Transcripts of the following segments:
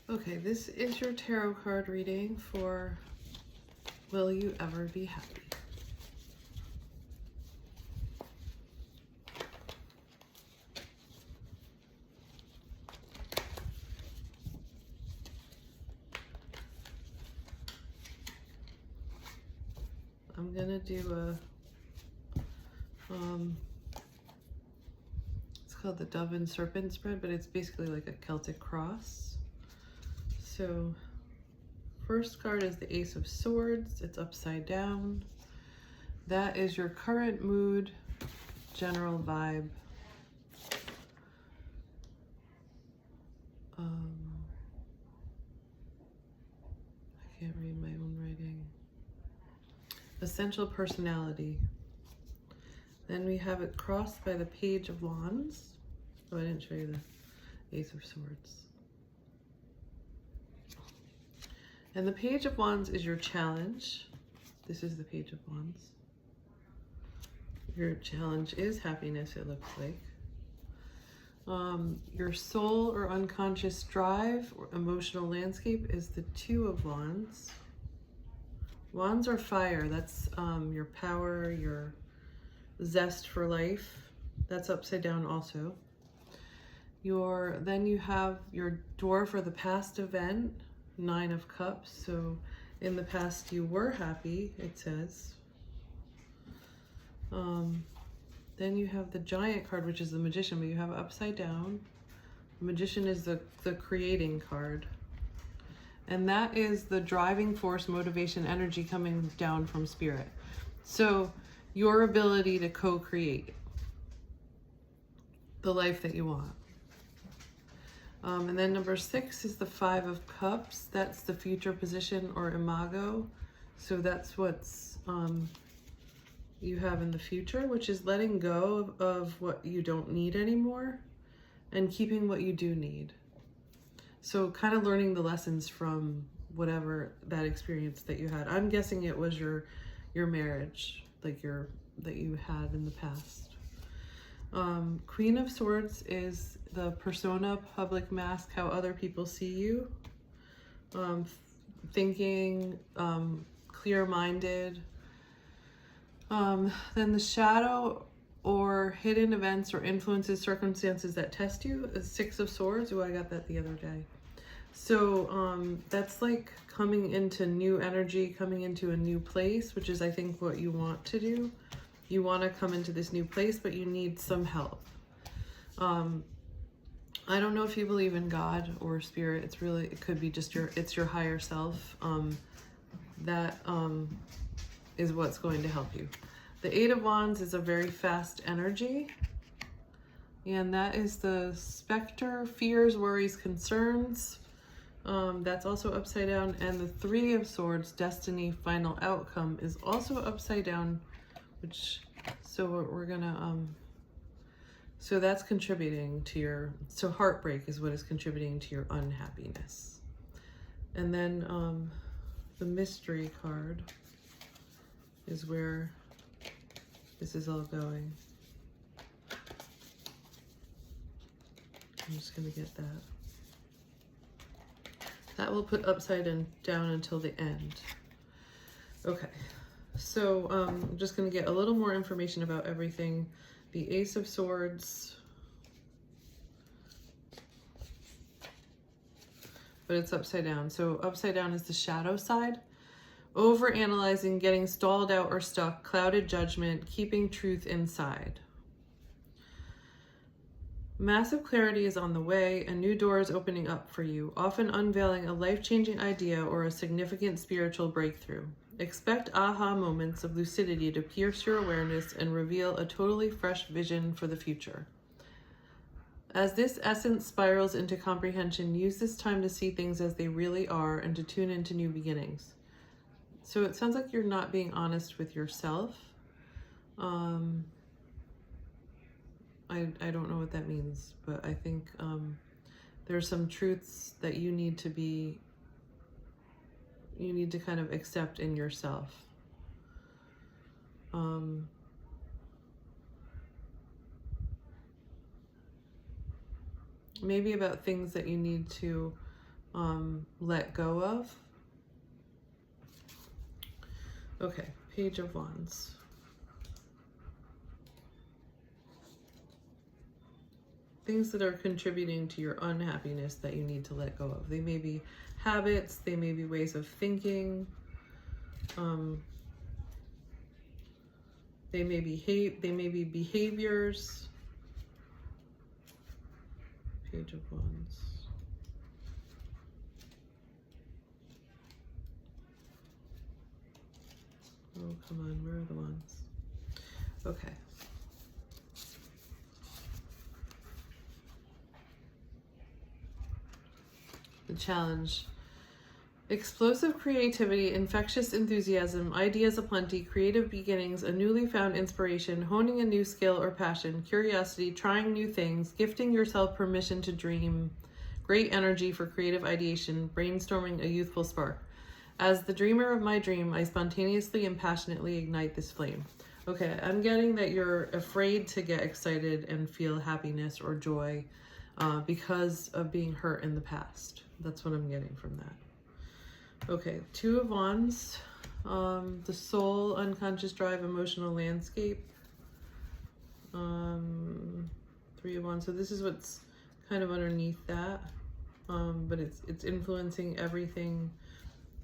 Okay, this is your tarot card reading for Will You Ever Be Happy? I'm gonna do it's called the Dove and Serpent spread, but it's basically like a Celtic cross. So first card is the Ace of Swords. It's upside down. That is your current mood, general vibe. I can't read my own writing. Essential personality. Then we have it crossed by the Page of Wands. Oh, I didn't show you the Ace of Swords. And the Page of Wands is your challenge. This is the Page of Wands. Your challenge is happiness, it looks like. Your soul or unconscious drive or emotional landscape is the Two of Wands. Wands are fire. That's your power, your zest for life. That's upside down also. Then you have your door for the past event, Nine of Cups. So in the past you were happy, it says. Then you have the Giant card, which is the Magician, but you have it upside down. The Magician is the creating card. And that is the driving force, motivation, energy coming down from Spirit. So your ability to co-create the life that you want. And then number 6 is the Five of Cups. That's the future position or imago. So that's what's you have in the future, which is letting go of what you don't need anymore and keeping what you do need. So kind of learning the lessons from whatever that experience that you had. I'm guessing it was your marriage, like that you had in the past. Queen of Swords is the persona, public mask, how other people see you. Thinking, clear-minded. Then the Shadow or hidden events or influences, circumstances that test you is Six of Swords. Oh, I got that the other day. So that's like coming into new energy, coming into a new place, which is I think what you want to do. You want to come into this new place, but you need some help. I don't know if you believe in God or spirit. It could be just your higher self. That is what's going to help you. The Eight of Wands is a very fast energy. And that is the Spectre, fears, worries, concerns. That's also upside down. And the Three of Swords, destiny, final outcome, is also upside down, so we're gonna, so that's contributing to so heartbreak is what is contributing to your unhappiness. And then the Mystery card is where this is all going. I'm just gonna get that. That will put upside down until the end. Okay, so I'm just gonna get a little more information about everything. The Ace of Swords, but it's upside down. So upside down is the shadow side. Over-analyzing, getting stalled out or stuck, clouded judgment, keeping truth inside. Massive clarity is on the way, a new door is opening up for you, often unveiling a life-changing idea or a significant spiritual breakthrough. Expect aha moments of lucidity to pierce your awareness and reveal a totally fresh vision for the future. As this essence spirals into comprehension, use this time to see things as they really are and to tune into new beginnings. So it sounds like you're not being honest with yourself. I don't know what that means, but I think there's some truths that you need to kind of accept in yourself. Maybe about things that you need to let go of. Okay, Page of Wands. Things that are contributing to your unhappiness that you need to let go of. They may be habits, they may be ways of thinking, they may be they may be behaviors. Page of Wands. Oh, come on, where are the wands? Okay. The challenge. Explosive creativity, infectious enthusiasm, ideas aplenty, creative beginnings, a newly found inspiration, honing a new skill or passion, curiosity, trying new things, gifting yourself permission to dream, great energy for creative ideation, brainstorming a youthful spark. As the dreamer of my dream, I spontaneously and passionately ignite this flame. Okay, I'm getting that you're afraid to get excited and feel happiness or joy because of being hurt in the past. That's what I'm getting from that. Okay, Two of Wands, the soul, unconscious drive, emotional landscape. Three of Wands. So this is what's kind of underneath that, but it's influencing everything,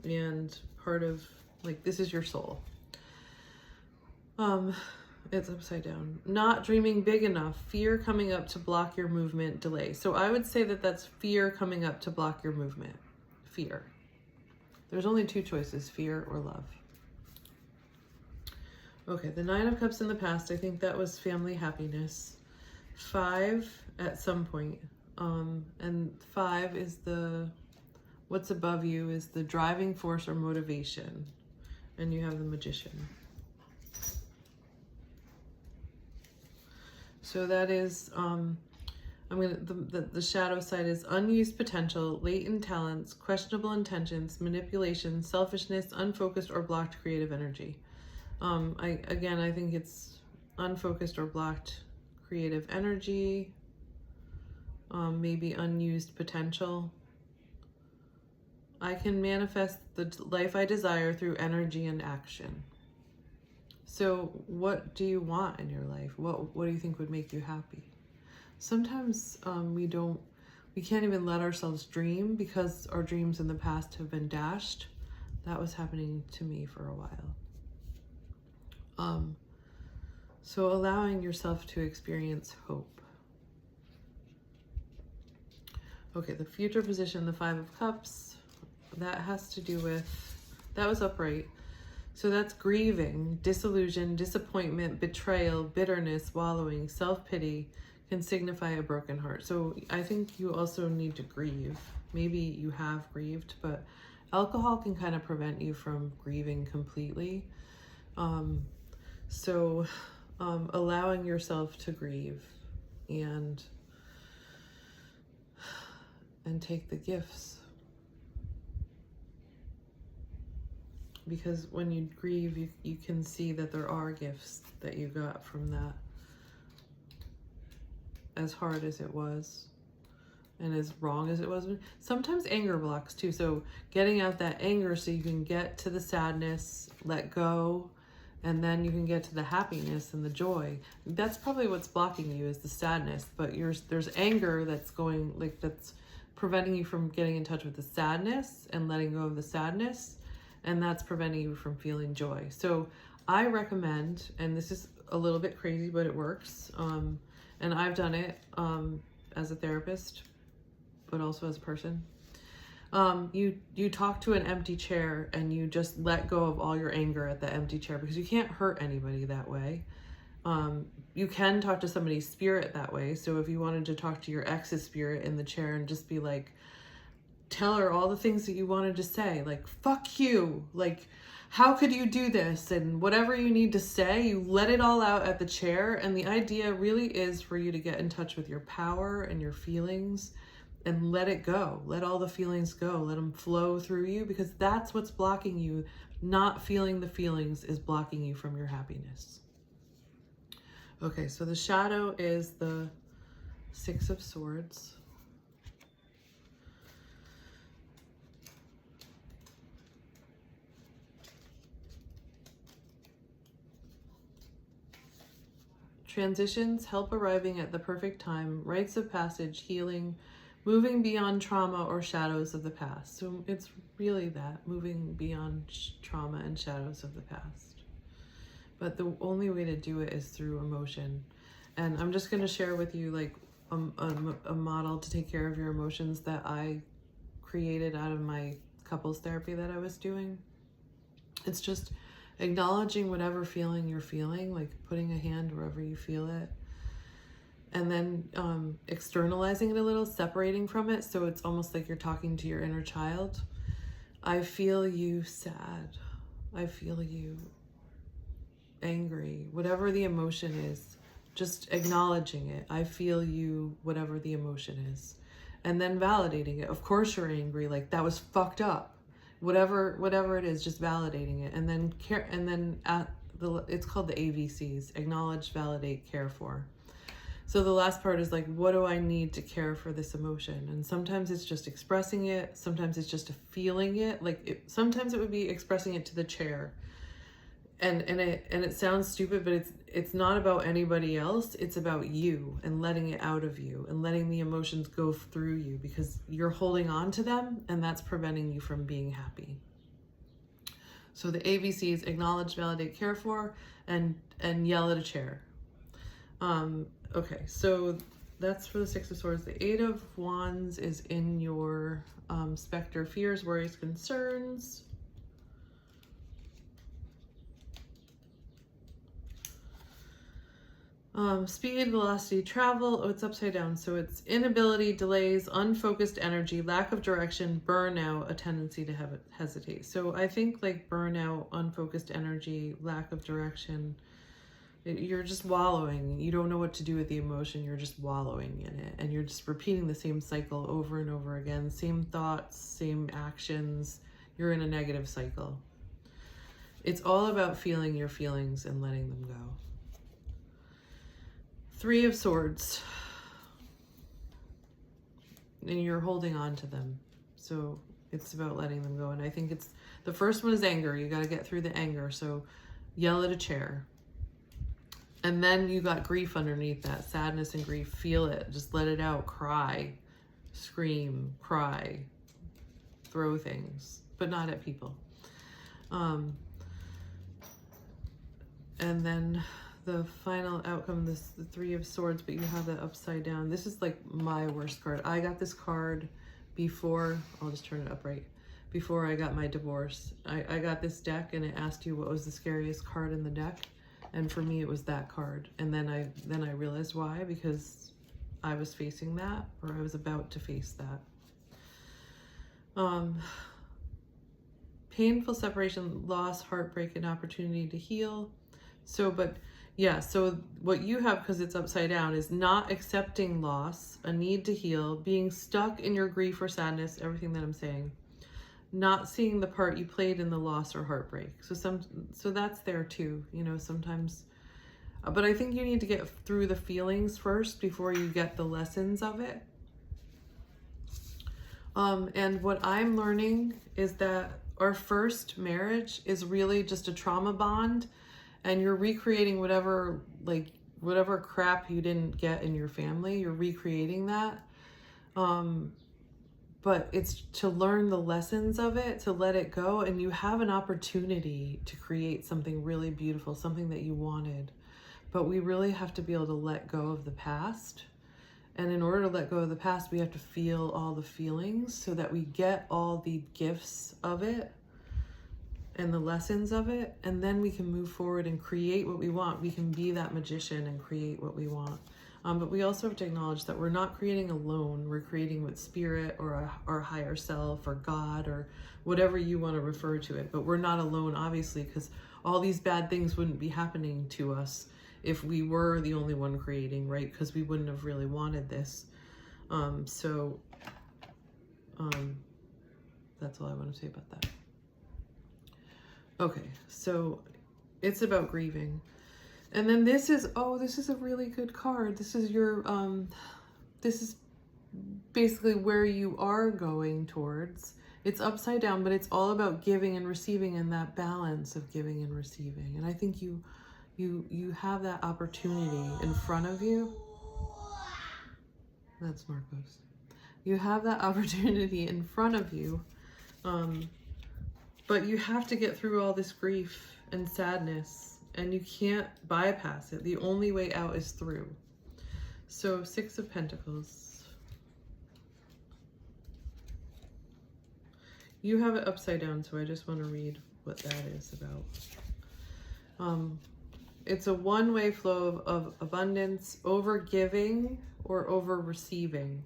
and part of, like, this is your soul. It's upside down. Not dreaming big enough. Fear coming up to block your movement. Delay. So I would say that that's fear coming up to block your movement. Fear. There's only two choices, fear or love. Okay, the Nine of Cups in the past, I think that was family happiness. 5 at some point. And 5 is what's above you is the driving force or motivation. And you have the Magician. So that is, the shadow side is unused potential, latent talents, questionable intentions, manipulation, selfishness, unfocused or blocked creative energy. I think it's unfocused or blocked creative energy, maybe unused potential. I can manifest the life I desire through energy and action. So what do you want in your life? What do you think would make you happy? Sometimes we can't even let ourselves dream because our dreams in the past have been dashed. That was happening to me for a while. So allowing yourself to experience hope. Okay, the future position, the 5 of Cups, that has to do with, that was upright. So that's grieving, disillusion, disappointment, betrayal, bitterness, wallowing, self-pity can signify a broken heart. So I think you also need to grieve. Maybe you have grieved, but alcohol can kind of prevent you from grieving completely. Allowing yourself to grieve and take the gifts. Because when you grieve, you can see that there are gifts that you got from that. As hard as it was and as wrong as it was. Sometimes anger blocks too. So getting out that anger so you can get to the sadness, let go, and then you can get to the happiness and the joy. That's probably what's blocking you, is the sadness. But there's anger that's preventing you from getting in touch with the sadness and letting go of the sadness. And that's preventing you from feeling joy. So I recommend, and this is a little bit crazy, but it works. And I've done it as a therapist, but also as a person. You talk to an empty chair and you just let go of all your anger at the empty chair, because you can't hurt anybody that way. You can talk to somebody's spirit that way. So if you wanted to talk to your ex's spirit in the chair and just be like, tell her all the things that you wanted to say, like, fuck you, like, how could you do this? And whatever you need to say, you let it all out at the chair. And the idea really is for you to get in touch with your power and your feelings and let it go. Let all the feelings go. Let them flow through you, because that's what's blocking you. Not feeling the feelings is blocking you from your happiness. Okay, so the shadow is the 6 of Swords. transitions, help arriving at the perfect time, rites of passage, healing, moving beyond trauma or shadows of the past. So it's really that, moving beyond trauma and shadows of the past. But the only way to do it is through emotion. And I'm just going to share with you like a model to take care of your emotions that I created out of my couples therapy that I was doing. It's just acknowledging whatever feeling you're feeling, like putting a hand wherever you feel it, and then externalizing it a little, separating from it. So it's almost like you're talking to your inner child. I feel you sad. I feel you angry. Whatever the emotion is, just acknowledging it. I feel you, whatever the emotion is. And then validating it. Of course you're angry, like that was fucked up. Whatever it is, just validating it. And then it's called the AVCs, acknowledge, validate, care for. So the last part is like, what do I need to care for this emotion? And sometimes it's just expressing it. Sometimes it's just feeling it. Like sometimes it would be expressing it to the chair. And it sounds stupid, but it's not about anybody else. It's about you and letting it out of you and letting the emotions go through you, because you're holding on to them and that's preventing you from being happy. So the ABCs: acknowledge, validate, care for, and yell at a chair. Okay, so that's for the Six of Swords. The Eight of Wands is in your specter: fears, worries, concerns. Speed, velocity, travel. Oh, it's upside down. So it's inability, delays, unfocused energy, lack of direction, burnout, a tendency to hesitate. So I think like burnout, unfocused energy, lack of direction, you're just wallowing. You don't know what to do with the emotion. You're just wallowing in it. And you're just repeating the same cycle over and over again. Same thoughts, same actions. You're in a negative cycle. It's all about feeling your feelings and letting them go. Three of Swords, and you're holding on to them. So it's about letting them go. And I think it's, the first one is anger. You got to get through the anger. So yell at a chair. And then you got grief underneath that, sadness and grief. Feel it, just let it out, cry, scream, cry, throw things, but not at people. And then the final outcome, the Three of Swords, but you have that upside down. This is like my worst card. I got this card before, I'll just turn it upright, before I got my divorce. I got this deck and it asked you what was the scariest card in the deck. And for me, it was that card. And then I realized why, because I was facing that, or I was about to face that. Painful separation, loss, heartbreak, and opportunity to heal. So, but yeah, so what you have, because it's upside down, is not accepting loss, a need to heal, being stuck in your grief or sadness, everything that I'm saying, not seeing the part you played in the loss or heartbreak. So that's there too, you know, sometimes, but I think you need to get through the feelings first before you get the lessons of it. And what I'm learning is that our first marriage is really just a trauma bond. And you're recreating whatever crap you didn't get in your family. You're recreating that. But it's to learn the lessons of it, to let it go. And you have an opportunity to create something really beautiful, something that you wanted. But we really have to be able to let go of the past. And in order to let go of the past, we have to feel all the feelings so that we get all the gifts of it and the lessons of it, and then we can move forward and create what we want. We can be that magician and create what we want. But we also have to acknowledge that we're not creating alone. We're creating with spirit or our higher self or God or whatever you want to refer to it. But we're not alone, obviously, because all these bad things wouldn't be happening to us if we were the only one creating, right? Because we wouldn't have really wanted this. That's all I want to say about that. Okay, so it's about grieving. And then this is a really good card. This is your, this is basically where you are going towards. It's upside down, but it's all about giving and receiving and that balance of giving and receiving. And I think you You have that opportunity in front of you. That's Marcos. You have that opportunity in front of you, but you have to get through all this grief and sadness, and you can't bypass it. The only way out is through. So 6 of Pentacles. You have it upside down, so I just want to read what that is about. It's a one-way flow of abundance, over giving or over receiving,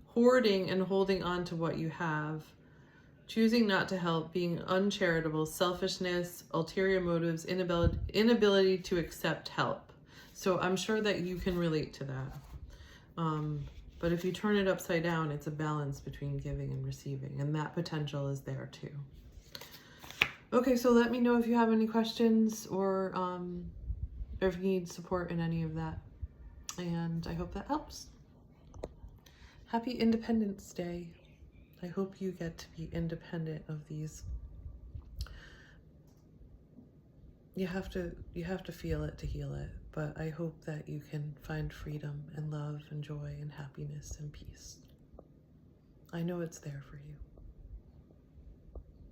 hoarding and holding on to what you have, choosing not to help, being uncharitable, selfishness, ulterior motives, inability to accept help. So I'm sure that you can relate to that. But if you turn it upside down, it's a balance between giving and receiving, and that potential is there too. Okay, so let me know if you have any questions or if you need support in any of that. And I hope that helps. Happy Independence Day. I hope you get to be independent of these. You have to feel it to heal it, but I hope that you can find freedom and love and joy and happiness and peace. I know it's there for you.